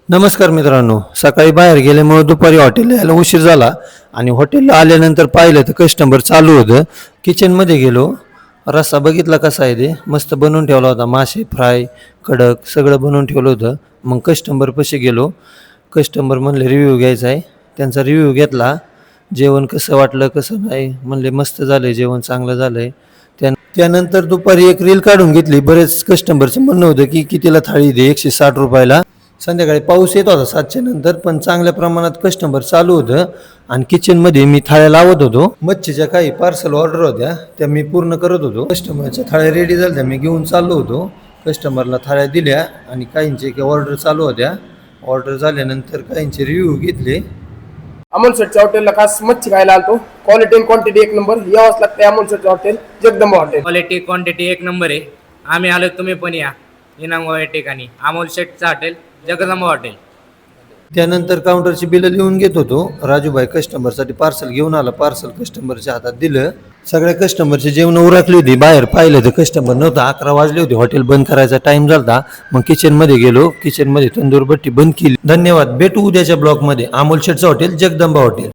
नमस्कार मित्रांनो, सकाळी बाहेर गेल्यामुळे दुपारी हॉटेलला यायला उशीर झाला आणि हॉटेलला आल्यानंतर पाहिलं तर कस्टमर चालू होतं. किचनमध्ये गेलो, रस्सा बघितला कसा आहे ते मस्त बनवून ठेवला होता. मासे फ्राय कडक सगळं बनवून ठेवलं होतं. मग कस्टमरपाशी गेलो. कस्टमर म्हणले रिव्ह्यू घ्यायचा आहे. त्यांचा रिव्ह्यू घेतला. जेवण कसं वाटलं कसं नाही म्हणले मस्त झालं आहे, जेवण चांगलं झालं आहे. त्यानंतर दुपारी एक रील काढून घेतली. बरेच कस्टमरचं म्हणणं होतं की कितीला थाळी दे, 160 रुपयाला. संध्याकाळी पाऊस येत होता 7च्या नंतर, पण चांगल्या प्रमाणात कस्टमर चालू होतं. आणि किचनमध्ये मी थाळ्या लावत होतो. मच्छीच्या काही पार्सल ऑर्डर होत्या त्या मी पूर्ण करत होतो. कस्टमरच्या थाळ्या रेडी झाल्या, मी घेऊन चाललो होतो. कस्टमरला थाळ्या दिल्या आणि काहींचे ऑर्डर चालू होत्या. ऑर्डर झाल्यानंतर काहींचे रिव्ह्यू घेतले. अमोल शेटच्या हॉटेलला खास मच्छी खायला आलतो. क्वालिटी आणि क्वांटिटी एक नंबर. यावंच लागते अमोल शेटचं hotel, Jagdamba hotel. Quality quantity एक नंबर आहे. आम्ही आलो, तुम्ही पण या. इनामगाव या ठिकाणी अमोल शेटचं हॉटेल, जगदंबा हॉटेल. त्यानंतर काउंटरची बिलं लिहून घेत होतो. राजूभाई कस्टमरसाठी पार्सल घेऊन आला. पार्सल कस्टमरच्या हातात दिलं. सगळ्या कस्टमरची जेवण उरकली होती. बाहेर पाहिलं तर कस्टमर नव्हता. 11 वाजले होते. हॉटेल बंद करायचा टाइम झाला. मग किचनमध्ये गेलो. किचनमध्ये तंदूर भट्टी बंद केली. धन्यवाद. भेटू उद्याच्या ब्लॉगमध्ये. अमोल शेटचं हॉटेल, जगदंबा हॉटेल.